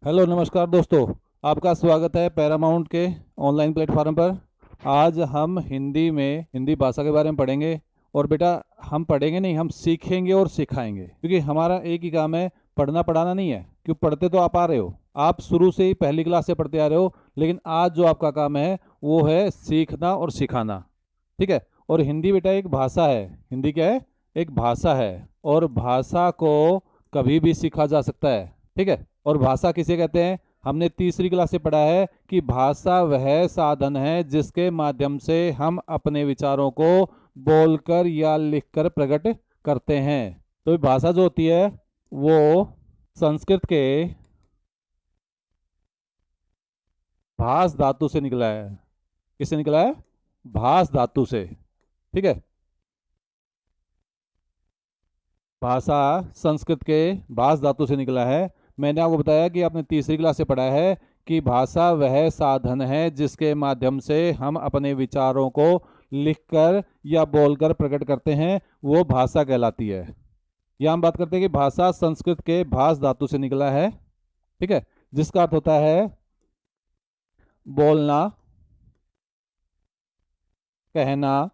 Hello नमस्कार दोस्तों। आपका स्वागत है पैरामाउंट के ऑनलाइन प्लेटफॉर्म पर। आज हम हिंदी भाषा के बारे में पढ़ेंगे। और बेटा, हम पढ़ेंगे नहीं, हम सीखेंगे और सिखाएंगे, क्योंकि हमारा एक ही काम है, पढ़ना पढ़ाना नहीं है। क्यों? पढ़ते तो आप आ रहे हो, आप शुरू से ही पहली क्लास से पढ़ते आ रहे हो, लेकिन आज जो आपका काम है वो है सीखना और सिखाना। ठीक है? और हिंदी बेटा एक भाषा है। हिंदी क्या है? एक भाषा है। और भाषा को कभी भी सीखा जा सकता है। ठीक है? और भाषा किसे कहते हैं? हमने तीसरी क्लास से पढ़ा है कि भाषा वह साधन है जिसके माध्यम से हम अपने विचारों को बोलकर या लिखकर प्रकट करते हैं। तो ये भाषा जो होती है वो संस्कृत के भास धातु से निकला है। किससे निकला है? भास धातु से। ठीक है? भाषा संस्कृत के भास धातु से निकला है। मैंने आपको बताया कि आपने तीसरी क्लास से पढ़ा है कि भाषा वह साधन है जिसके माध्यम से हम अपने विचारों को लिखकर या बोलकर प्रकट करते हैं, वो भाषा कहलाती है। यहाँ हम बात करते हैं कि भाषा संस्कृत के भास धातु से निकला है। ठीक है? जिसका अर्थ होता है बोलना, कहना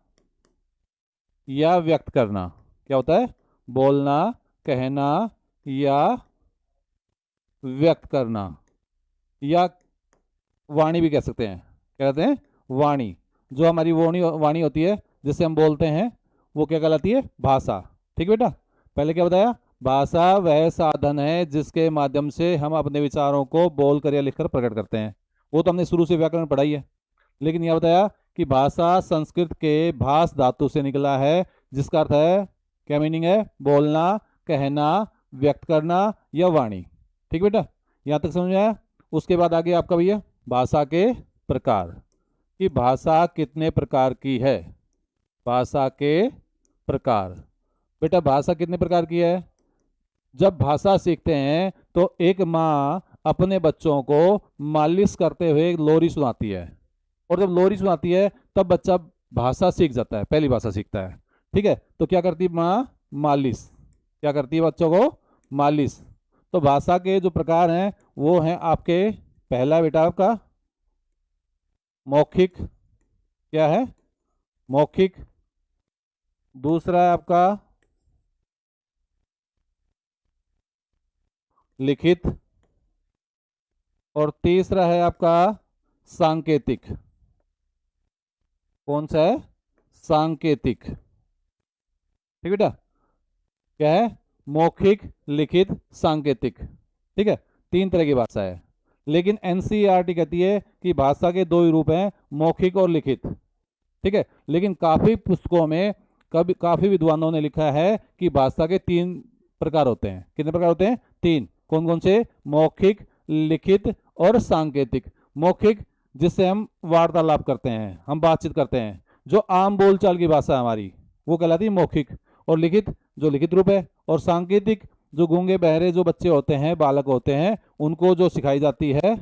या व्यक्त करना। क्या होता है? बोलना, कहना या व्यक्त करना, या वाणी भी कह सकते हैं। क्या कहते हैं? वाणी। जो हमारी वाणी वाणी होती है जिससे हम बोलते हैं, वो क्या कहलाती है? भाषा। ठीक बेटा? पहले क्या बताया? भाषा वह साधन है जिसके माध्यम से हम अपने विचारों को बोलकर या लिखकर प्रकट करते हैं। वो तो हमने शुरू से व्याकरण पढ़ाई है। लेकिन यह बताया कि भाषा संस्कृत के भास धातु से निकला है, जिसका अर्थ है, क्या मीनिंग है? बोलना, कहना, व्यक्त करना या वाणी। ठीक बेटा? यहाँ तक समझ में आया? उसके बाद आगे आपका भैया भाषा के प्रकार, कि भाषा कितने प्रकार की है। भाषा के प्रकार। बेटा, भाषा कितने प्रकार की है? जब भाषा सीखते हैं तो एक माँ अपने बच्चों को मालिश करते हुए एक लोरी सुनाती है, और जब लोरी सुनाती है तब बच्चा भाषा सीख जाता है, पहली भाषा सीखता है। ठीक है? तो क्या करती है माँ? मालिश। क्या करती है? बच्चों को मालिश। तो भाषा के जो प्रकार हैं वो हैं आपके, पहला बेटा आपका मौखिक। क्या है? मौखिक। दूसरा है आपका लिखित। और तीसरा है आपका सांकेतिक। कौन सा है? सांकेतिक। ठीक बेटा? क्या है? मौखिक, लिखित, सांकेतिक। ठीक है? तीन तरह की भाषा है। लेकिन एनसीईआरटी कहती है कि भाषा के दो ही रूप हैं, मौखिक और लिखित। ठीक है? लेकिन काफी पुस्तकों में, कभी काफी विद्वानों ने लिखा है कि भाषा के तीन प्रकार होते हैं। कितने प्रकार होते हैं? तीन। कौन कौन से? मौखिक, लिखित और सांकेतिक। मौखिक, जिससे हम वार्तालाप करते हैं, हम बातचीत करते हैं, जो आम बोलचाल की भाषा है हमारी, वो कहलाती है मौखिक। और लिखित, जो लिखित रूप है। और सांकेतिक, जो गूंगे बहरे जो बच्चे होते हैं, बालक होते हैं, उनको जो सिखाई जाती है।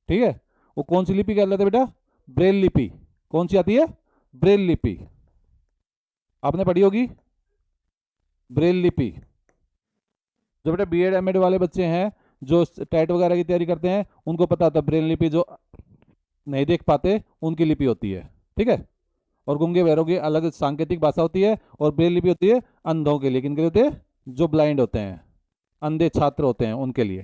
ठीक है? वो कौन सी लिपि कहलाती है बेटा? ब्रेल लिपि। कौन सी आती है? ब्रेल लिपि। आपने पढ़ी होगी ब्रेल लिपि। जो बेटा बीएड एमएड वाले बच्चे हैं, जो टेट वगैरह की तैयारी करते हैं, उनको पता होता है ब्रेल लिपि, जो नहीं देख पाते उनकी लिपि होती है। ठीक है? और गूंगे बहरों की अलग सांकेतिक भाषा होती है, और ब्रेल लिपि होती है अंधों के लिए। किनके लिए होती है? जो ब्लाइंड होते हैं, अंधे छात्र होते हैं, उनके लिए।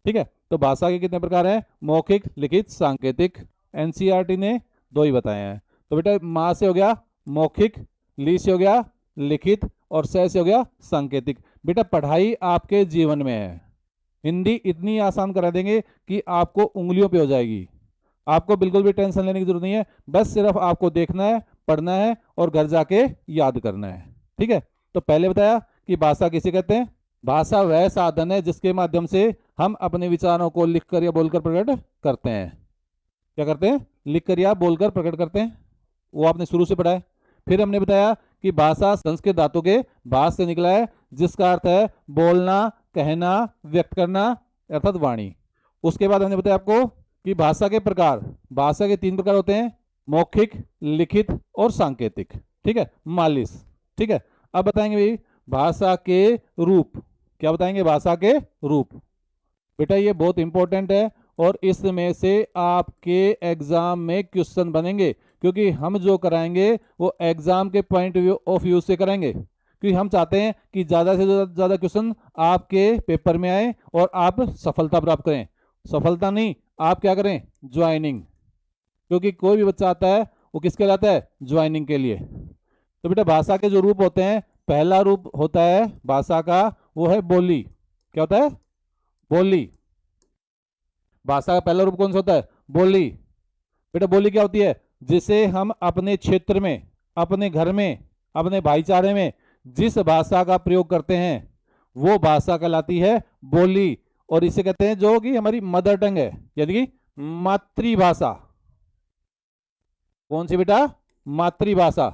ठीक है? तो भाषा के कितने प्रकार हैं? मौखिक, लिखित, सांकेतिक। एनसीईआरटी ने दो ही बताए हैं। तो बेटा, माँ से हो गया मौखिक, ली से हो गया लिखित, और से हो गया सांकेतिक। बेटा, पढ़ाई आपके जीवन में है। हिंदी इतनी आसान करा देंगे कि आपको उंगलियों पे हो जाएगी। आपको बिल्कुल भी टेंशन लेने की जरूरत नहीं है। बस सिर्फ आपको देखना है, पढ़ना है और घर जाके याद करना है। ठीक है? तो पहले बताया कि भाषा किसे कहते हैं? भाषा वह साधन है जिसके माध्यम से हम अपने विचारों को लिखकर या बोलकर प्रकट करते हैं। क्या करते हैं? लिखकर या बोलकर प्रकट करते हैं। वो आपने शुरू से पढ़ा है। फिर हमने बताया कि भाषा संस्कृत धातु के भास से निकला है, जिसका अर्थ है बोलना, कहना, व्यक्त करना, अर्थात वाणी। उसके बाद हमने बताया आपको कि भाषा के प्रकार, भाषा के तीन प्रकार होते हैं, मौखिक, लिखित और सांकेतिक। ठीक है? मालिश। ठीक है? अब बताएंगे भाई भाषा के रूप। क्या बताएंगे? भाषा के रूप। बेटा ये बहुत इंपॉर्टेंट है और इसमें से आपके एग्जाम में क्वेश्चन बनेंगे, क्योंकि हम जो कराएंगे वो एग्जाम के पॉइंट ऑफ व्यू से कराएंगे, क्योंकि हम चाहते हैं कि ज़्यादा से ज़्यादा क्वेश्चन आपके पेपर में आए और आप सफलता प्राप्त करें। सफलता नहीं, आप क्या करें, ज्वाइनिंग, क्योंकि कोई भी बच्चा आता है वो किसके लिए आता है, ज्वाइनिंग के लिए। तो बेटा भाषा के जो रूप होते हैं, पहला रूप होता है भाषा का वो है बोली। क्या होता है, बोली। भाषा का पहला रूप कौन सा होता है, बोली। बेटा बोली क्या होती है, जिसे हम अपने क्षेत्र में, अपने घर में, अपने भाईचारे में जिस भाषा का प्रयोग करते हैं वो भाषा कहलाती है बोली। और इसे कहते हैं जो कि हमारी मदर टंग है, यानी कि मातृभाषा। कौन सी बेटा, मातृभाषा।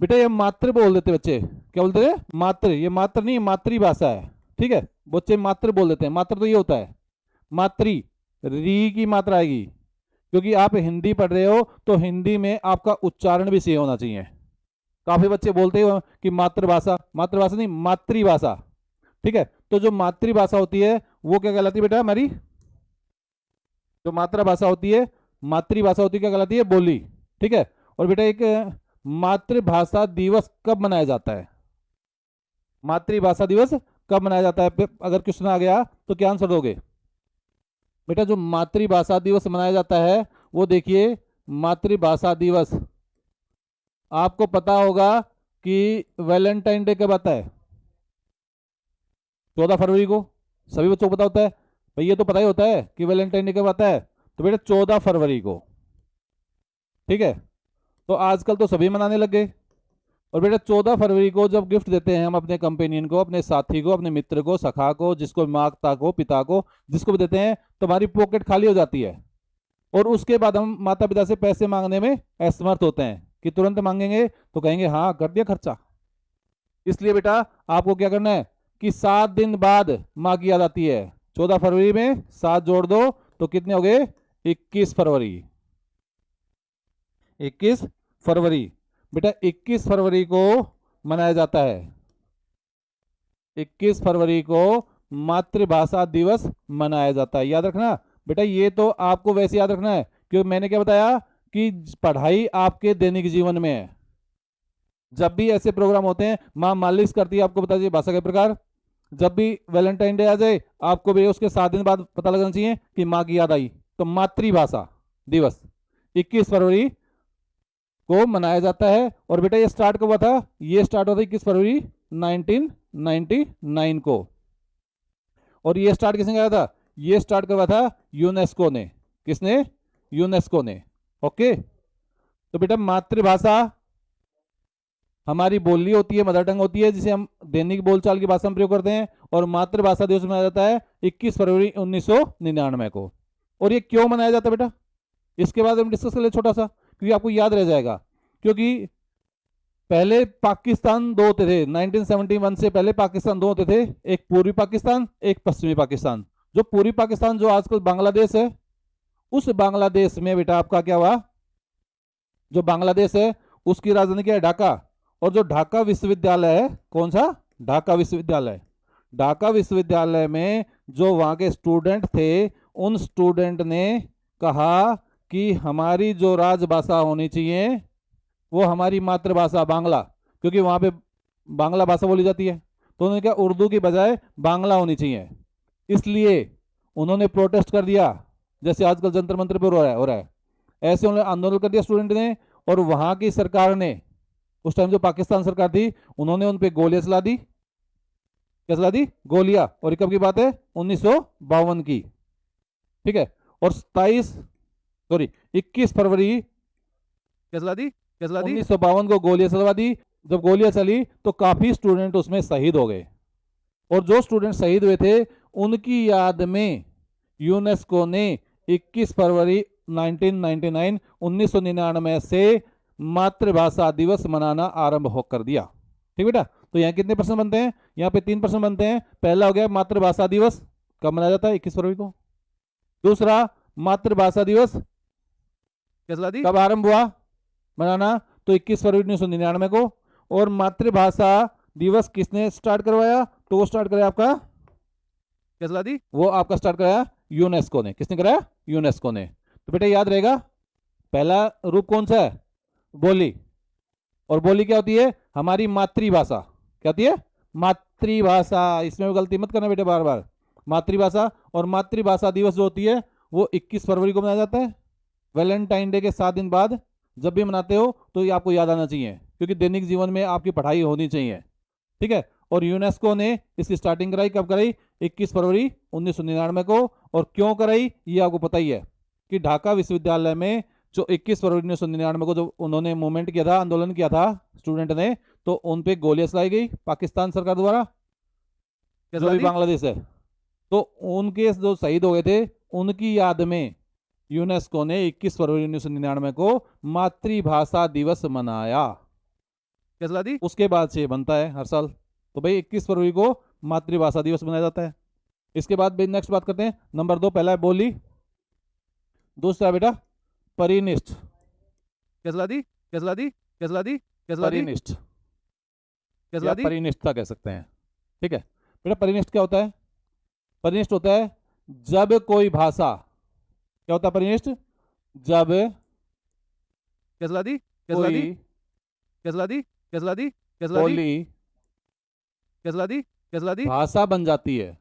बेटा ये मातृ बोल देते बच्चे, क्या बोलते हैं, मातृ। ये मातृ नहीं, मातृभाषा है, ठीक है। बच्चे मातृ बोल देते हैं, मातृ तो ये होता है मातृ, री की मात्रा आएगी, क्योंकि आप हिंदी पढ़ रहे हो तो हिंदी में आपका उच्चारण भी सही होना चाहिए। काफी बच्चे बोलते हो कि मातृभाषा, मातृभाषा नहीं, मातृभाषा, ठीक है। तो जो मातृभाषा होती है वो क्या कहलाती है बेटा, हमारी जो मातृभाषा होती है, मातृभाषा होती है क्या कहलाती है, बोली, ठीक है। और बेटा एक मातृभाषा दिवस कब मनाया जाता है, मातृभाषा दिवस कब मनाया जाता है, अगर क्वेश्चन आ गया तो क्या आंसर दोगे बेटा। जो मातृभाषा दिवस मनाया जाता है वो देखिए, मातृभाषा दिवस आपको पता होगा कि वैलेंटाइन डे कब आता है, 14 फरवरी को। सभी बच्चों को पता होता है भाई, ये तो पता ही होता है कि वैलेंटाइन डे कब आता है, तो बेटा 14 फरवरी को, ठीक है। तो आजकल तो सभी मनाने लग गए। और बेटा 14 फरवरी को जब गिफ्ट देते हैं हम अपने कंपेनियन को, अपने साथी को, अपने मित्र को, सखा को, जिसको माता को, पिता को, जिसको भी देते हैं, तो हमारी पॉकेट खाली हो जाती है। और उसके बाद हम माता पिता से पैसे मांगने में असमर्थ होते हैं कि तुरंत मांगेंगे तो कहेंगे हाँ कर दिया खर्चा। इसलिए बेटा आपको क्या करना है कि 7 दिन बाद माँ की याद आती है। 14 फरवरी में 7 जोड़ दो तो कितने हो गए, 21 फरवरी। 21 फरवरी बेटा 21 फरवरी को मनाया जाता है। 21 फरवरी को मातृभाषा दिवस मनाया जाता है, याद रखना बेटा। ये तो आपको वैसे याद रखना है क्योंकि मैंने क्या बताया कि पढ़ाई आपके दैनिक जीवन में है। जब भी ऐसे प्रोग्राम होते हैं, माँ मालिश करती है, आपको बता दीजिए भाषा के प्रकार। जब भी वैलेंटाइन डे आ जाए आपको भी उसके 7 दिन बाद पता लगना चाहिए कि माँ की याद आई। तो मातृभाषा दिवस 21 फरवरी को मनाया जाता है। और बेटा ये स्टार्ट कब हुआ था, ये स्टार्ट हुआ था 21 फरवरी 1999 को। और ये स्टार्ट किसने किया था, ये स्टार्ट करवा था यूनेस्को ने। किसने, यूनेस्को ने। ओके। तो बेटा मातृभाषा हमारी बोली होती है, मदर टंग होती है, जिसे हम दैनिक बोलचाल की भाषा में प्रयोग करते हैं। और मातृभाषा दिवस मनाया जाता है 21 फरवरी 1999 को। और ये क्यों मनाया जाता है बेटा, इसके बाद हम डिस्कस कर ले छोटा सा, क्योंकि आपको याद रह जाएगा। क्योंकि पहले पाकिस्तान दो होते थे, 1971 से पहले पाकिस्तान दो होते थे, एक पूर्वी पाकिस्तान, एक पश्चिमी पाकिस्तान। जो पूर्वी पाकिस्तान जो आजकल बांग्लादेश है, उस बांग्लादेश में बेटा आपका क्या हुआ, जो बांग्लादेश है उसकी राजधानी क्या है, ढाका। और जो ढाका विश्वविद्यालय है, कौन सा, ढाका विश्वविद्यालय। ढाका विश्वविद्यालय में जो वहां के स्टूडेंट थे, उन स्टूडेंट ने कहा कि हमारी जो राजभाषा होनी चाहिए वो हमारी मातृभाषा बांग्ला, क्योंकि वहां पे बांग्ला भाषा बोली जाती है। तो उन्होंने कहा उर्दू की बजाय बांग्ला होनी चाहिए। इसलिए उन्होंने प्रोटेस्ट कर दिया, जैसे आजकल जंतर मंतर पर हो रहा है। ऐसे उन्होंने आंदोलन कर दिया स्टूडेंट ने। और वहां की सरकार ने, उस टाइम जो पाकिस्तान सरकार थी, उन्होंने उन पे गोलियां चला दी। क्या चला दी, गोलियां। और कब की बात है, 1952 की, ठीक है। और 21 फरवरी क्या चला दी, 1952 को गोलियां चलवा दी। जब गोलियां चली तो काफी स्टूडेंट उसमें शहीद हो गए। और जो स्टूडेंट शहीद हुए थे उनकी याद में यूनेस्को ने 21 फरवरी 1999 से मातृभाषा दिवस मनाना आरंभ हो कर दिया। ठीक बेटा। तो यहाँ कितने प्रश्न बनते हैं, यहाँ पे 3 प्रश्न बनते हैं। पहला हो गया मातृभाषा दिवस कब मनाया जाता है, 21 फरवरी को। दूसरा, मातृभाषा दिवस कब आरंभ हुआ मनाना, तो 21 फरवरी 1999 को। और मातृभाषा दिवस किसने स्टार्ट करवाया, तो वो स्टार्ट कराया आपका कैसे ला दी? वो आपका स्टार्ट कराया यूनेस्को ने। किसने कराया? यूनेस्को ने। तो बेटा याद रहेगा, पहला रूप कौन सा है? बोली। और बोली क्या होती है? हमारी मातृभाषा। क्या होती है? मातृभाषा। इसमें भी गलती मत करना बेटे बार बार। मातृभाषा। और मातृभाषा दिवस जो होती है वो 21 फरवरी को मनाया जाता है, वैलेंटाइन डे के 7 दिन बाद। जब भी मनाते हो तो ये आपको याद आना चाहिए, क्योंकि दैनिक जीवन में आपकी पढ़ाई होनी चाहिए। ठीक है। और यूनेस्को ने इसकी स्टार्टिंग कराई, कब कराई? 21 फरवरी 1999 को। और क्यों कराई ये आपको पता ही है, कि ढाका विश्वविद्यालय में जो 21 फरवरी 1999 को जो उन्होंने मूवमेंट किया था, आंदोलन किया था स्टूडेंट ने, तो उन पे गोलियां चलाई गई पाकिस्तान सरकार द्वारा, जो भी बांग्लादेश है। तो उनके जो शहीद हो गए थे उनकी याद में यूनेस्को ने 21 फरवरी 1999 को मातृभाषा दिवस मनाया। कैसे ला दी? उसके बाद से बनता है हर साल। तो भाई 21 फरवरी को मातृभाषा दिवस मनाया जाता है। इसके बाद नेक्स्ट बात करते हैं, नंबर 2। पहला है बोली, दूसरा बेटा परिनिष्ठ। कैसे ला दी? कैसे ला दी? कैसे ला दी? कैसे ला दी? परिनिष्ठ कैसे या ला दी? परिनिष्ठता कह सकते हैं। ठीक है बेटा, परिनिष्ठ क्या होता है? परिनिष्ठ होता है जब कोई भाषा, क्या होता है परिनिष्ठ? जब कैसे ला दी? कैसे ला दी? कोई कैसे ला दी? कैसे ला दी? कैसे ला दी? बोली कैसे ला दी? कैसे ला दी? भाषा बन जाती है,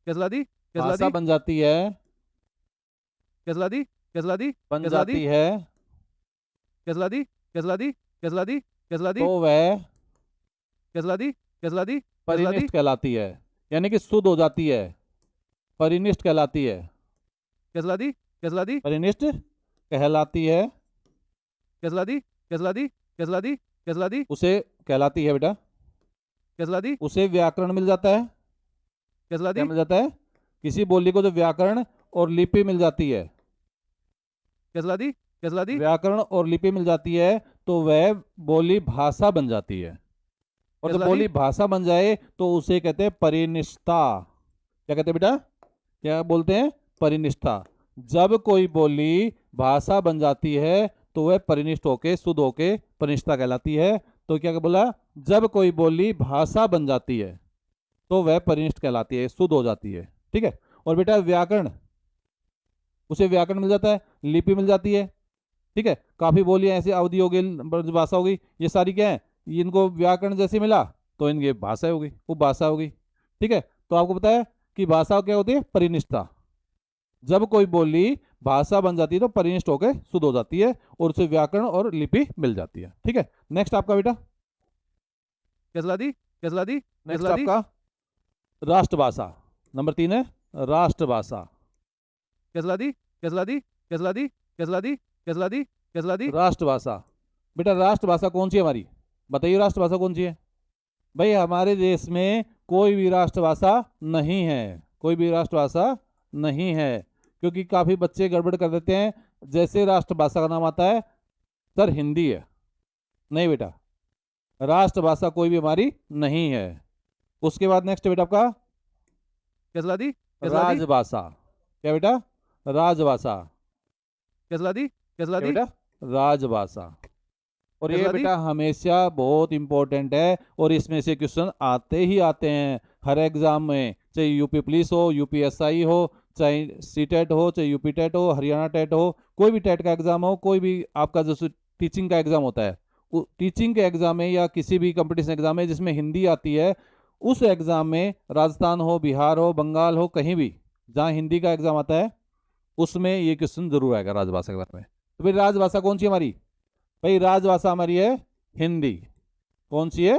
कैसे ला दी? कैसे ला भाषा दी? बन जाती है, कैसे ला दी? कैसे ला दी? बन कैसे ला दी? जाती है, कैसे ला दी? कैसे ला दी? कैसे ला दी? कैसे ला दी? तो वह कैसे ला दी? कैसे ला दी? कैसे ला दी? परिनिष्ठ कहलाती है, यानी कि शुद्ध हो जाती है, परिनिष्ठ कहलाती है। कैसे ला दी? कैसे ला दी? परिनिष्ठ कहलाती है, कैसे ला दी? कैसे ला दी? कैसे ला दी? कैसे ला दी? उसे कहलाती है बेटा, कैसे ला दी? उसे व्याकरण मिल जाता है। कैसे ला क्या दी? मिल जाता है? किसी बोली को जो व्याकरण और लिपि मिल जाती है, कैसे ला दी? कैसे ला दी? व्याकरण और लिपि मिल जाती है, तो वह बोली भाषा बन जाती है। और जब कैसे ला दी? बोली भाषा बन जाए तो उसे कहते हैं परिनिष्ठा। क्या कहते हैं बेटा? क्या बोलते हैं? परिनिष्ठा। जब कोई बोली भाषा बन जाती है तो वह परिनिष्ठ होके, शुद्ध होके परिनिष्ठा कहलाती है। तो क्या बोला? जब कोई बोली भाषा बन जाती है तो वह परिनिष्ठ कहलाती है, शुद्ध हो जाती है। ठीक है। और बेटा व्याकरण, उसे व्याकरण मिल जाता है, लिपि मिल जाती है। ठीक है। काफी बोलियां ऐसी अवधि हो गई, भाषा हो गई, ये सारी क्या है? इनको व्याकरण जैसे मिला तो इनकी भाषा हो गई, वो भाषा हो गई। ठीक है। तो आपको पता है कि भाषा क्या होती है? परिनिष्ठता। जब कोई बोली भाषा बन जाती है तो परिनिष्ठ होकर शुद्ध हो जाती है और उसे व्याकरण और लिपि मिल जाती है। ठीक है। नेक्स्ट आपका बेटा, कैसे ला दी? कैसे ला दी? कैसे नेक्स्ट ला दी? आपका राष्ट्रभाषा। नंबर 3 है राष्ट्रभाषा। कैसे ला दी? कैसे ला दी? कैसे ला दी? कैसे ला दी? कैसे ला दी? कैसे ला दी? राष्ट्रभाषा। बेटा राष्ट्रभाषा कौन सी है हमारी? बताइए राष्ट्रभाषा कौन सी है? भाई हमारे देश में कोई भी राष्ट्रभाषा नहीं है, कोई भी राष्ट्रभाषा नहीं है, क्योंकि काफी बच्चे गड़बड़ कर देते हैं। जैसे राष्ट्रभाषा का नाम आता है सर हिंदी है, नहीं बेटा, राष्ट्रभाषा कोई भी हमारी नहीं है। उसके बाद नेक्स्ट बेटा आपका कैसे ला दी? कैसे ला दी? राजभाषा। क्या बेटा? राजभाषा। कैसे ला दी? कैसे ला क्या दी? बेटा? राजभाषा। और कैसे ये ला दी? बेटा हमेशा बहुत इंपॉर्टेंट है, और इसमें से क्वेश्चन आते ही आते हैं हर एग्जाम में, चाहे यूपी पुलिस हो, यूपीएसआई हो, चाहे सीटेट हो, चाहे यूपी टेट हो, हरियाणा टेट हो, कोई भी टेट का एग्जाम हो, कोई भी आपका जो टीचिंग का एग्जाम होता है, टीचिंग के एग्जाम में या किसी भी कंपटीशन एग्जाम में जिसमें हिंदी आती है, उस एग्जाम में राजस्थान हो, बिहार हो, बंगाल हो, कहीं भी जहाँ हिंदी का एग्जाम आता है उसमें ये क्वेश्चन जरूर आएगा राजभाषा के बारे में। तो भाई राजभाषा कौन सी हमारी? भाई राजभाषा हमारी है हिंदी। कौन सी है?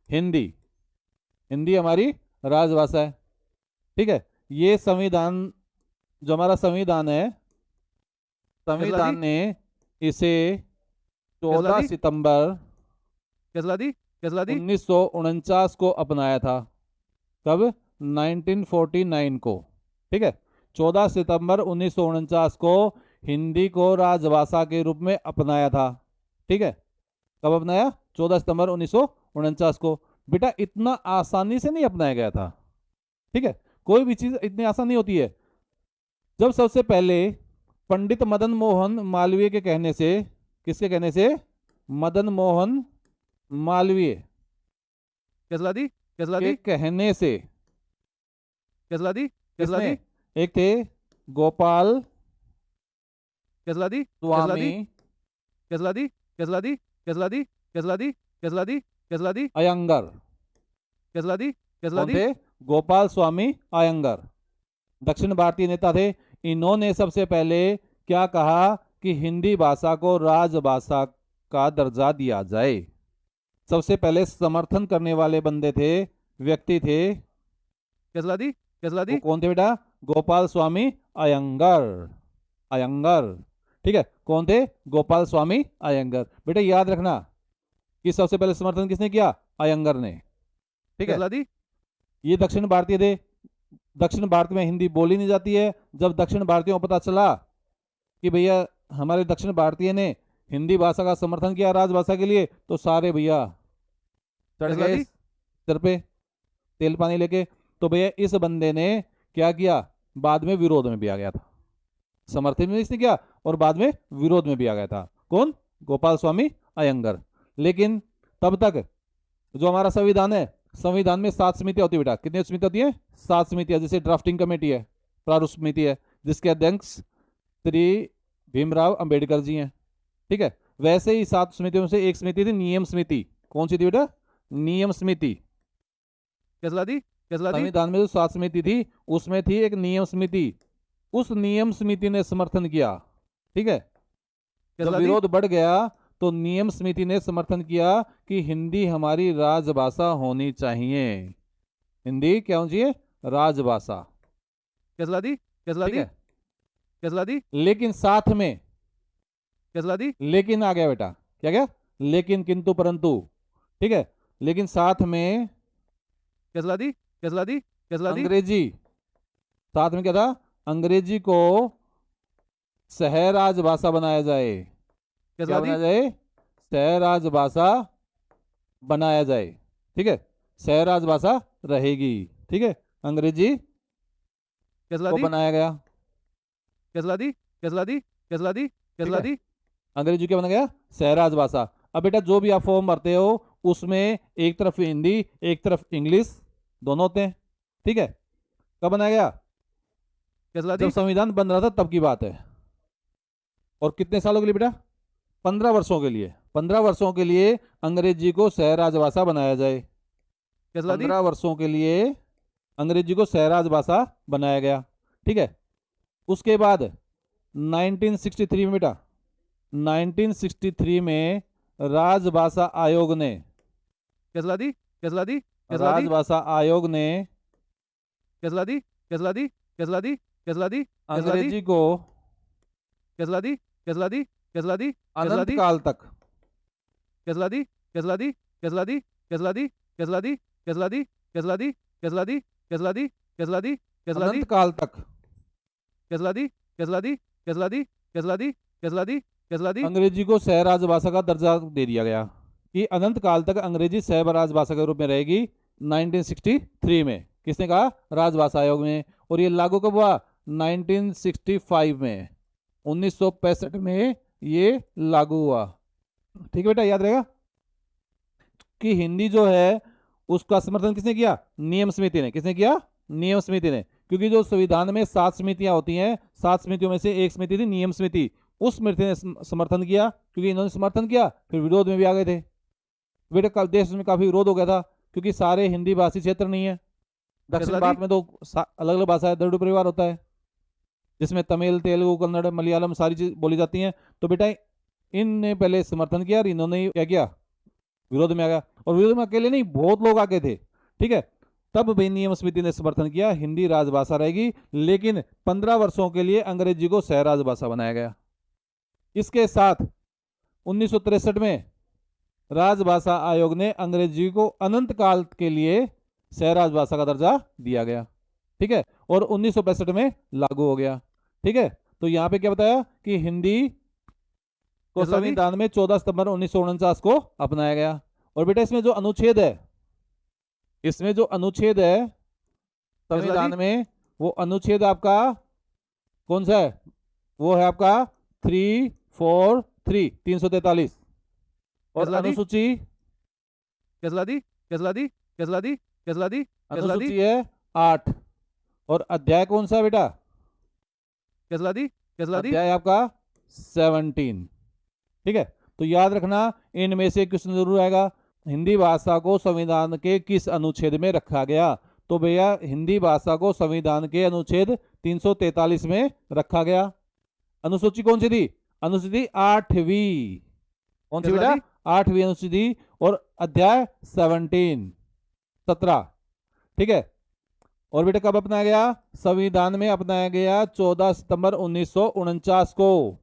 हिंदी। हिंदी हमारी राजभाषा है। ठीक है। ये संविधान, जो हमारा संविधान है, संविधान ने इसे 14 सितंबर कैसे ला दी? कैसे ला दी? 1949 को अपनाया था। कब? 1949 को। ठीक है। 14 सितंबर 1949 को हिंदी को राजभाषा के रूप में अपनाया था। ठीक है। कब अपनाया? 14 सितंबर 1949 को। बेटा इतना आसानी से नहीं अपनाया गया था। ठीक है। कोई भी चीज इतनी आसान नहीं होती है। जब सबसे पहले पंडित मदन मोहन मालवीय के कहने से, किसके कहने से? मदन मोहन मालवीय कैसे ला दी? कैसे ला के दी? कहने से कैसला दी कैसला दी किसने? एक थे गोपाल कैसला दी कैसला दी स्वामी कैसला दी कैसला दी कैसला दी कैसला दी कैसला दी कैसला दी अयंगर। कैसला दी कैसला कौन दी थे? गोपाल स्वामी अयंगर, दक्षिण भारतीय नेता थे। इन्होंने सबसे पहले क्या कहा कि हिंदी भाषा को राजभाषा का दर्जा दिया जाए। सबसे पहले समर्थन करने वाले बंदे थे, व्यक्ति थे। कैसला दी कैसला दी वो कौन थे बेटा? गोपाल स्वामी अयंगर। अयंगर, ठीक है। कौन थे? गोपाल स्वामी अयंगर। बेटा याद रखना कि सबसे पहले समर्थन किसने किया? अयंगर ने, ठीक है। कैसला दी ये दक्षिण भारतीय थे। दक्षिण भारत में हिंदी बोली नहीं जाती है। जब दक्षिण भारतीयों को पता चला कि भैया हमारे दक्षिण भारतीय ने हिंदी भाषा का समर्थन किया राजभाषा के लिए, तो सारे भैया चढ़ कैसला गए दी सिर पे तेल पानी लेके। तो भैया इस बंदे ने क्या किया? बाद में विरोध में भी आ गया था। समर्थन में इसने किया और बाद में विरोध में भी आ गया था। कौन? गोपाल स्वामी अयंगर। लेकिन तब तक जो हमारा संविधान है, संविधान में 7 समितियां होती है बेटा। कितनी समिति होती है? 7 समितियां। जैसे ड्राफ्टिंग कमेटी है, प्रारूप समिति है, जिसके अध्यक्ष श्री भीमराव अंबेडकर जी हैं, ठीक है। वैसे ही 7 समितियों से एक समिति थी नियम समिति। कौन सी थी बेटा? नियम समिति। कैसला दी कैसला दी संविधान में जो 7 समिति थी उसमें थी एक नियम समिति। उस नियम समिति ने समर्थन किया, ठीक है। जब कैसला दी विरोध बढ़ गया तो नियम समिति ने समर्थन किया कि हिंदी हमारी राजभाषा होनी चाहिए। हिंदी क्या होनी चाहिए? राजभाषा, कैसला दी कैसला ठीक दी है। कैसला दी लेकिन साथ में कैसला दी लेकिन आ गया बेटा। क्या गया? लेकिन, किंतु, परंतु, ठीक है। लेकिन साथ में कैसला दी कैसला दी कैसला दी अंग्रेजी, साथ में क्या था? अंग्रेजी को सहराज भाषा बनाया जाए। क्या कैसला दी बनाया जाए? सहराज भाषा बनाया जाए, ठीक है। सहराज भाषा रहेगी, ठीक है। अंग्रेजी कैसला को दी बनाया गया। कैसला दी कैसला दी कैसला दी कैसला है। दी अंग्रेजी क्या बना गया? सहराज भाषा। अब बेटा जो भी आप फॉर्म भरते हो उसमें एक तरफ हिंदी एक तरफ इंग्लिश दोनों होते हैं, ठीक है। कब बनाया गया? कैसला दी जब संविधान बन रहा था तब की बात है। और कितने सालों के लिए बेटा? 15 वर्षों के लिए। 15 वर्षों के लिए अंग्रेजी को सहराज भाषा बनाया जाए। कैसला दी 15 वर्षों के लिए अंग्रेजी को सहराज भाषा बनाया गया, ठीक है। उसके बाद 1963 में बेटा, 1963 में राजभाषा आयोग ने, कैसला दी कैसला दी कैसला दी राजभाषा आयोग ने कैसला दी कैसला दी कैसला दी कैसला दी कैसला दी अंग्रेजी को कैसला दी कैसला दी कैसला दी कैसला अनंत दी काल तक, कैसला दी कैसला दी कैसला दी कैसला दी कैसला दी कैसला दी कैसला दी कैसला दी कैसला दी कैसला दी कैसला दी अनंत काल तक कैसला दी कैसला दी कैसला दी कैसला दी कैसला दी कैसला दी अंग्रेजी को सहराज भाषा का दर्जा दे दिया गया कि अनंत काल तक अंग्रेजी सहराज भाषा के रूप में रहेगी। 1963 में किसने कहा? राजभाषा आयोग में। और ये लागू कब हुआ? 1965 में, 1965 में ये लागू हुआ, ठीक है बेटा। याद रहेगा कि हिंदी जो है उसका समर्थन किसने किया? नियम समिति ने। किसने किया? नियम समिति ने। क्योंकि जो संविधान में 7 समितियां होती हैं, 7 समितियों में से एक समिति थी नियम समिति। उस समिति ने समर्थन किया। क्योंकि इन्होंने समर्थन किया फिर विरोध में भी आ गए थे बेटा। देश में काफी विरोध हो गया था क्योंकि सारे हिंदी भाषी क्षेत्र नहीं है। दक्षिण भारत में तो अलग अलग भाषा है, द्रविड़ परिवार होता है जिसमें तमिल, तेलुगु, कन्नड़, मलयालम सारी चीज बोली जाती हैं। तो बेटा इनने पहले समर्थन किया और इन्होंने क्या किया? विरोध में आ गया। और विरोध में अकेले नहीं, बहुत लोग आगे थे, ठीक है। तब भी नियम समिति ने समर्थन किया, हिंदी राजभाषा रहेगी, लेकिन 15 वर्षों के लिए अंग्रेजी को सहराज भाषा बनाया गया। इसके साथ 1963 में राजभाषा आयोग ने अंग्रेजी को अनंत काल के लिए सहराज भाषा का दर्जा दिया गया, ठीक है। और 1965 में लागू हो गया, ठीक है। तो यहां पे क्या बताया कि हिंदी को संविधान में 14 सितंबर 1949 को अपनाया गया। और बेटा इसमें जो अनुच्छेद है, इसमें जो अनुच्छेद है संविधान में, वो अनुच्छेद आपका कौन सा है? वो है आपका 343, 343। और अनुसूची, कैसला दी कैसला दी कैसला दी कैसला दी कैसला दी अनुसूची है 8। और अध्याय कौन सा है बेटा? क्या चला दी, क्या चला दी, अध्याय आपका 17। ठीक है, तो याद रखना इनमें से क्वेश्चन जरूर आएगा। हिंदी भाषा को संविधान के किस अनुच्छेद में रखा गया? तो भैया हिंदी भाषा को संविधान के अनुच्छेद 343 में रखा गया। अनुसूची कौन सी थी? अनुसूची 8वीं। कौन सी क्या बेटा? दी? 8वीं अनुसूची। और अध्याय 17। ठीक है, और बेटा कब अपनाया गया? संविधान में अपनाया गया 14 सितंबर 1949 को।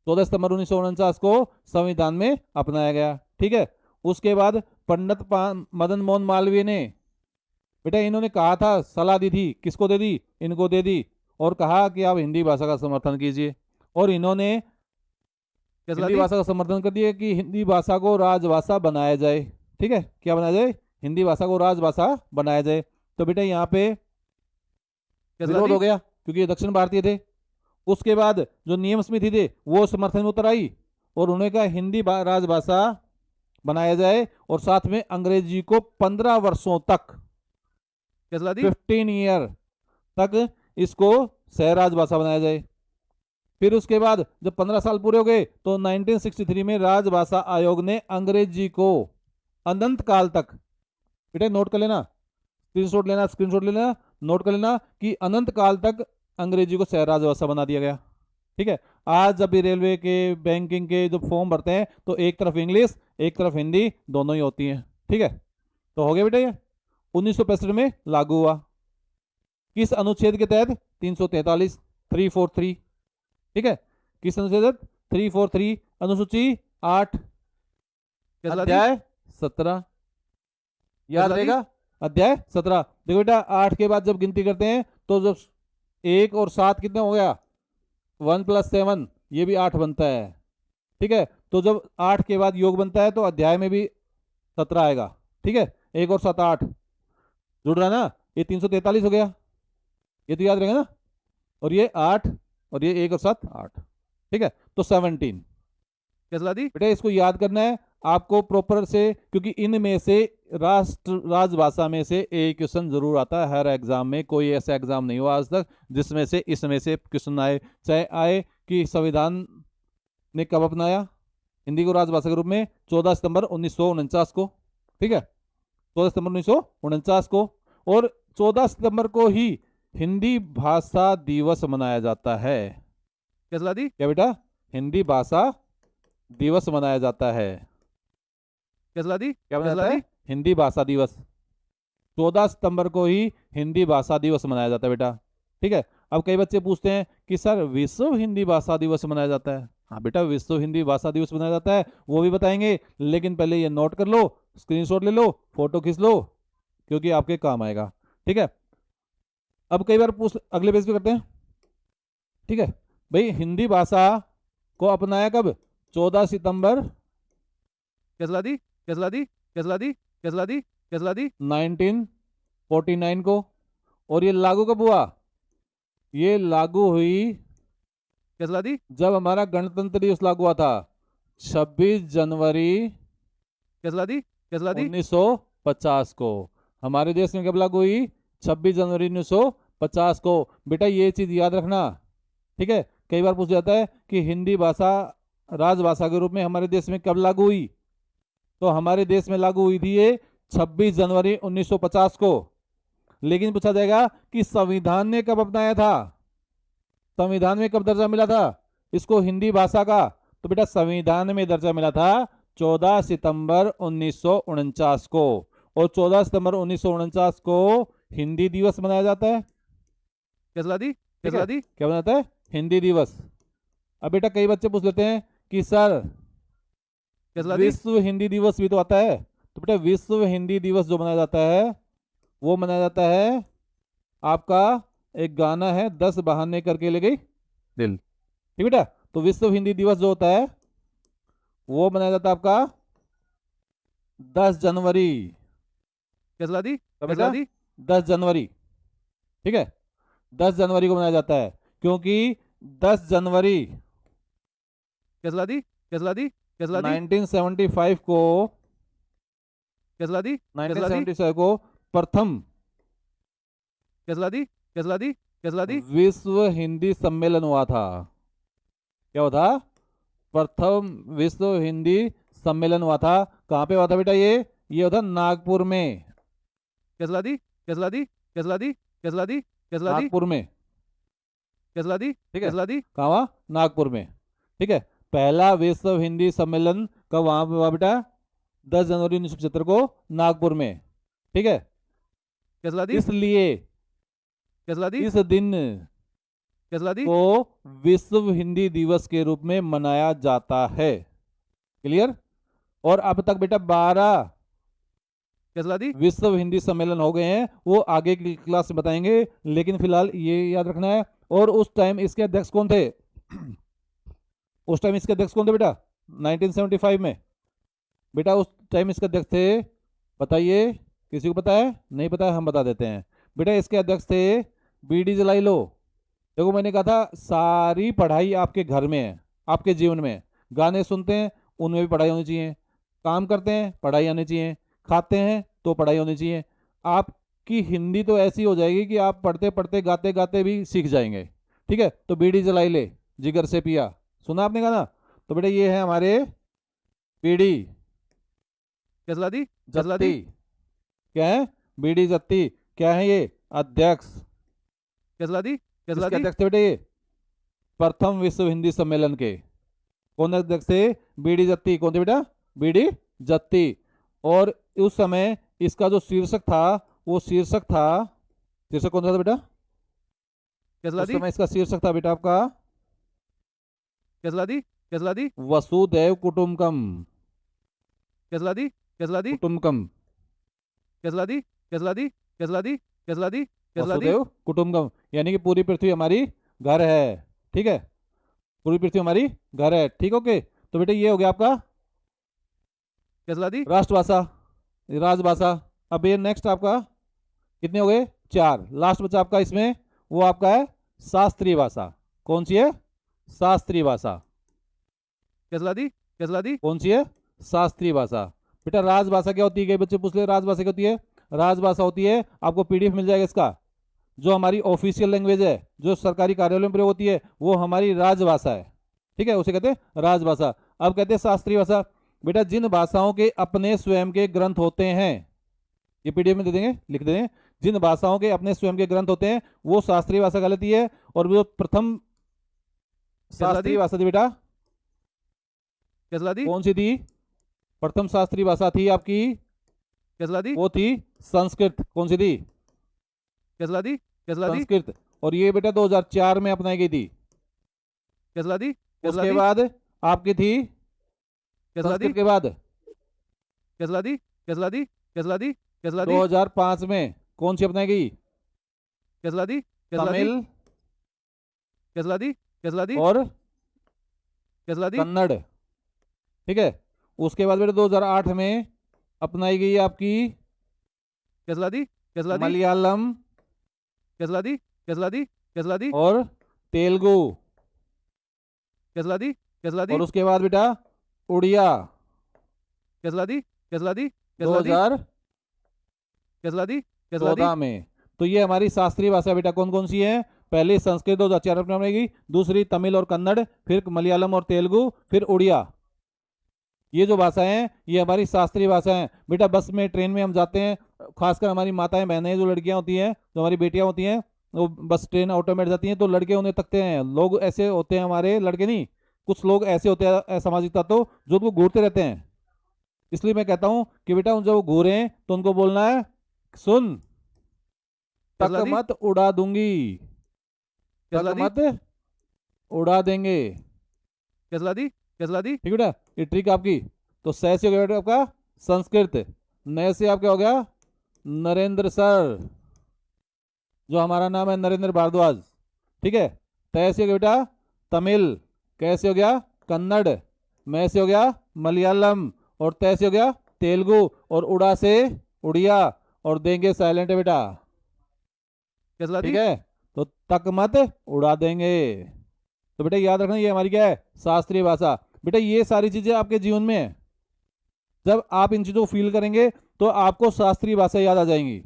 14 सितंबर 1949 को संविधान में अपनाया गया। ठीक है, उसके बाद पंडित मदन मोहन मालवीय ने, बेटा इन्होंने कहा था, सलाह दी थी, किसको दे दी? इनको दे दी, और कहा कि आप हिंदी भाषा का समर्थन कीजिए। और इन्होंने क्या चला हिंदी दी? भाषा का समर्थन कर दिया कि हिंदी भाषा को राजभाषा बनाया जाए। ठीक है, क्या बनाया जाए? हिंदी भाषा को राजभाषा बनाया जाए। तो बेटा यहाँ पे क्या चला विरोध हो दी? गया क्योंकि ये दक्षिण भारतीय थे। उसके बाद जो नियम समिति थे वो समर्थन में उतर आई और उन्होंने कहा हिंदी राजभाषा बनाया जाए, और साथ में अंग्रेजी को 15 वर्षों तक, क्या चला दी? 15 ईयर तक इसको सह राजभाषा बनाया जाए। फिर उसके बाद जब 15 साल पूरे हो गए तो 1963 में राजभाषा आयोग ने अंग्रेजी को अनंत काल तक, बेटा नोट कर लेना, स्क्रीनशॉट लेना, नोट कर लेना कि अनंत काल तक अंग्रेजी को सह राजभाषा बना दिया गया। ठीक है, आज जब भी रेलवे के, बैंकिंग के जो फॉर्म भरते हैं तो एक तरफ इंग्लिश एक तरफ हिंदी दोनों ही होती हैं। ठीक है, तो हो गया बेटा ये 1965 में लागू हुआ। किस अनुच्छेद के तहत? 343, 343। ठीक है, किस अनुच्छेद? 343, अनुसूची 8, क्या चला दी? अध्याय 17। याद चला दी? रहेगा, अध्याय 17। देखो बेटा 8 के बाद जब गिनती करते हैं तो जब 1 और 7 कितने हो गया? 1 + 7, ये भी 8 बनता है। ठीक है, तो जब 8 के बाद योग बनता है तो अध्याय में भी 17 आएगा। ठीक है, 1 और 7 8 जुड़ रहा है ना, ये 343 हो गया, ये तो याद रहेगा ना। और ये 8 और ये 1 और 7 8। ठीक है, तो 17। क्या चला दी? बेटा इसको याद करना है आपको प्रॉपर से, क्योंकि इनमें से राजभाषा में से एक क्वेश्चन जरूर आता है हर एग्जाम में। कोई ऐसा एग्जाम नहीं हुआ आज तक जिसमें से इसमें से क्वेश्चन आए, चाहे आए कि संविधान ने कब अपनाया हिंदी को राजभाषा के रूप में? 14 सितंबर 1949 को। ठीक है, 14 सितंबर 1949 को। और 14 सितंबर को ही हिंदी भाषा दिवस मनाया जाता है। क्या चला दी? क्या बेटा? हिंदी भाषा दिवस मनाया जाता है। क्या चला दी? क्या क्या मनाया चला जाता दी? है? हिंदी भाषा दिवस। 14 सितंबर को ही हिंदी भाषा दिवस मनाया जाता है बेटा। ठीक है, अब कई बच्चे पूछते हैं कि सर विश्व हिंदी भाषा दिवस मनाया जाता है? हाँ बेटा, विश्व हिंदी भाषा दिवस मनाया जाता है, वो भी बताएंगे, लेकिन पहले ये नोट कर लो, स्क्रीनशॉट ले लो, फोटो खींच लो, क्योंकि आपके काम आएगा। ठीक है, अब कई बार पूछ, अगले पेज पे करते हैं। ठीक है भाई, हिंदी भाषा को अपनाया कब? 14 सितंबर क्या चला दी? क्या चला दी? क्या चला दी? क्या चला दी? क्या चला दी? 1949 को। और ये लागू कब हुआ? ये लागू हुई क्या चला दी? जब हमारा गणतंत्र दिवस लागू हुआ था, 26 जनवरी क्या चला दी? क्या चला दी? 1950 को। हमारे देश में कब लागू हुई? 26 जनवरी 1950 को। बेटा ये चीज याद रखना। ठीक है, कई बार पूछ जाता है कि हिंदी भाषा राजभाषा के रूप में हमारे देश में कब लागू हुई? तो हमारे देश में लागू हुई थी ये 26 जनवरी 1950 को। लेकिन पूछा जाएगा कि संविधान ने कब अपनाया था? संविधान में कब दर्जा मिला था इसको हिंदी भाषा का? तो बेटा संविधान में दर्जा मिला था 14 सितंबर 1949 को। और 14 सितंबर 1949 को हिंदी दिवस मनाया जाता है। क्या चला दी? क्या ठीक है, चला दी? क्या मनाता है? हिंदी दिवस। अब बेटा कई बच्चे पूछ लेते हैं कि सर क्या चला दी? विश्व हिंदी दिवस भी तो आता है। तो बेटा विश्व हिंदी दिवस जो मनाया जाता है वो मनाया जाता है, आपका एक गाना है 10 बहाने करके ले गई दिल। ठीक बेटा, तो विश्व हिंदी दिवस जो होता है वो मनाया जाता है आपका 10 जनवरी। क्या चला दी? तो क्या चला बेटा दी? 10 जनवरी। ठीक है, 10 जनवरी को मनाया जाता है, क्योंकि 10 जनवरी क्या चला दी? क्या चला दी? क्या चला दी? 1975 को, क्या चला दी? क्या चला दी? 1977 को प्रथम कैसला दी कैसला दी कैसला दी विश्व हिंदी सम्मेलन हुआ था। क्या हुआ था? प्रथम विश्व हिंदी सम्मेलन हुआ था। कहाँ पे हुआ था बेटा? ये हुआ था नागपुर में। कैसला दी कैसला दी कैसला दी कैसला दी कैसला दी नागपुर में, कैसला दी ठीक है। कैसला दी कहाँ हुआ? नागपुर में, ठीक है। पहला विश्व हिंदी सम्मेलन कब वहां पे हुआ बेटा? 10 जनवरी 1975 को नागपुर में, ठीक है। कैसला दी इसलिए कैसला दी इस दिन कैसला दी को विश्व हिंदी दिवस के रूप में मनाया जाता है। क्लियर? और अब तक बेटा 12 कैसला दी विश्व हिंदी सम्मेलन हो गए हैं, वो आगे की क्लास में बताएंगे, लेकिन फिलहाल ये याद रखना है। और उस टाइम इसके अध्यक्ष कौन थे? उस टाइम इसके अध्यक्ष कौन थे बेटा? 1975 में बेटा उस टाइम इसके अध्यक्ष थे, बताइए, किसी को पता है? नहीं पता है, हम बता देते हैं। बेटा इसके अध्यक्ष थे बीडी जलाइलो। देखो मैंने कहा था सारी पढ़ाई आपके घर में है, आपके जीवन में। गाने सुनते हैं, उनमें भी पढ़ाई होनी चाहिए। काम करते हैं, पढ़ाई आनी चाहिए। खाते हैं तो पढ़ाई होनी चाहिए। आपकी हिंदी तो ऐसी हो जाएगी कि आप पढ़ते पढ़ते गाते गाते भी सीख जाएंगे, ठीक है। तो बीड़ी जलाई ले जिगर से पिया, सुना आपने गाना? तो बेटा ये है हमारे बीड़ी कैसला दी कैसला दी जत्ती। क्या है? बीडी जत्ती। क्या है ये? अध्यक्ष। कैसला दी कैसला किसके दी अध्यक्ष थे बेटे? ये प्रथम विश्व हिंदी सम्मेलन के कौन अध्यक्ष थे? बीडी जत्ती। कौन थे बेटा? बीडी जत्ती। और उस समय इसका जो शीर्षक था, वो शीर्षक कौन सा था बेटा? कैसला उस दी समय इसका शीर्षक था बेटा आपका कैसला दी कैसला दी वसुदैव कुटुंबकम। कैसला दी कैसला दी कुटुंबकम, कैसला दी कैसला दी कैसला दी कैसला दी कैसला दी वसुदैव कुटुंबकम, यानी कि पूरी पृथ्वी हमारी घर है, ठीक है। पूरी पृथ्वी हमारी घर है, ठीक। ओके, तो बेटे ये हो गया आपका कैसला दी राष्ट्रभाषा, राजभाषा। अब ये नेक्स्ट आपका कितने हो गए? 4। लास्ट बचा आपका इसमें, वो आपका है शास्त्रीय भाषा। कौन सी है? शास्त्रीय भाषा। कैसला दी कैसला दी कौन सी है? शास्त्रीय भाषा। बेटा राजभाषा क्या होती है? कई बच्चे पूछ ले राजभाषा क्या होती है? राजभाषा होती है, आपको पीडीएफ मिल जाएगा इसका, जो हमारी ऑफिशियल लैंग्वेज है, जो सरकारी कार्यालयों में प्रयोग होती है, वो हमारी राजभाषा है, ठीक है। उसे कहते हैं राजभाषा। अब कहते हैं शास्त्रीय भाषा। बेटा जिन भाषाओं के अपने स्वयं के ग्रंथ होते हैं, ये पीडीएफ में दे देंगे, लिख देंगे, जिन भाषाओं के अपने स्वयं के ग्रंथ होते हैं वो शास्त्रीय भाषा कहलाती है। और वो प्रथम शास्त्रीय भाषा थी बेटा, कैसला दी कौन सी थी? प्रथम शास्त्रीय भाषा थी आपकी, कैसला दी वो थी संस्कृत। कौन सी थी? कैसला दी कैसला दी संस्कृत। और ये बेटा 2004 में अपनाई गई थी। कैसला दी कैसला उसके दी बाद आपकी थी कैसला दी संस्कृत के बाद कैसला दी कैसला दी कैसला दी कैसला दी 2005 में कौन सी अपनाई गई? कैसला दी कैसला दी तमिल कैसला दी कैसला दी और कैसला दी कन्नड़, ठीक है। उसके बाद बेटा 2008 में अपनाई गई आपकी कैसला दी कैसला दी मलयालम कैसला दी कैसला दी कैसला दी और तेलुगु। कैसला दी कैसला दी और उसके बाद बेटा उड़िया कैसला दी कैसला दी कैसला दी 2014 कैसला दी कैसला दी में। तो ये हमारी शास्त्रीय भाषा बेटा कौन कौन सी है? पहली संस्कृत 2004 में अपनाई गई, दूसरी तमिल और कन्नड़, फिर मलयालम और तेलुगु, फिर उड़िया। ये जो भाषा है ये हमारी शास्त्रीय भाषा है बेटा। बस में, ट्रेन में हम जाते हैं, खासकर हमारी माताएं बहनें जो लड़कियां होती हैं, जो हमारी बेटियां होती हैं, वो बस ट्रेन ऑटोमेट जाती हैं तो लड़के उन्हें तकते हैं। लोग ऐसे होते हैं, हमारे लड़के नहीं, कुछ लोग ऐसे होते हैं असामाजिक तत्व जो उनको घूरते रहते हैं। इसलिए मैं कहता हूं कि बेटा जब वो घूरे तो उनको बोलना है सुन, तक कैसला दी मत उड़ा दूंगी, कैसला तक दी मत उड़ा देंगे, कैसला दी कैसला दी ठीक बेटा। ये ट्रिक आपकी। तो सह से हो गया बेटा आपका संस्कृत, नए से आपका हो गया नरेंद्र सर, जो हमारा नाम है नरेंद्र भारद्वाज, ठीक है। तय से हो गया बेटा तमिल, कैसे हो गया कन्नड़, मैं से हो गया मलयालम, और तय से हो गया तेलुगु, और उड़ा से उड़िया, और देंगे साइलेंट है बेटा, कैसला दी ठीक है। तो तक मत उड़ा देंगे। तो बेटा याद रखना ये हमारी क्या है? शास्त्रीय भाषा। बेटा ये सारी चीजें आपके जीवन में है, जब आप इन चीजों को फील करेंगे तो आपको शास्त्रीय भाषा याद आ जाएंगी,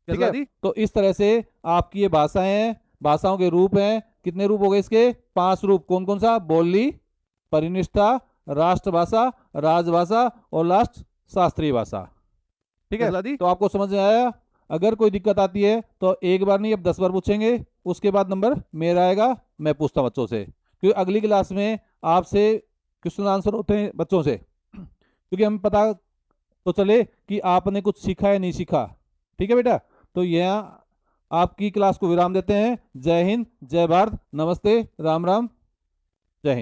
ठीक है, कैसलादी तो इस तरह से आपकी ये भाषाएं हैं, भाषाओं के रूप हैं। कितने रूप हो गए इसके? 5 रूप। कौन कौन सा? बोली, परिनिष्ठा, राष्ट्रभाषा, राजभाषा और लास्ट शास्त्रीय भाषा। ठीक है, कैसलादी तो आपको समझ में आया? अगर कोई दिक्कत आती है तो एक बार नहीं, अब 10 बार पूछेंगे, उसके बाद नंबर मेरा आएगा, मैं पूछता हूं बच्चों से, क्योंकि अगली क्लास में आपसे क्वेश्चन आंसर होते हैं बच्चों से, क्योंकि हमें पता तो चले कि आपने कुछ सीखा या नहीं सीखा। ठीक है बेटा, तो यह आपकी क्लास को विराम देते हैं। जय हिंद, जय भारत, नमस्ते, राम राम।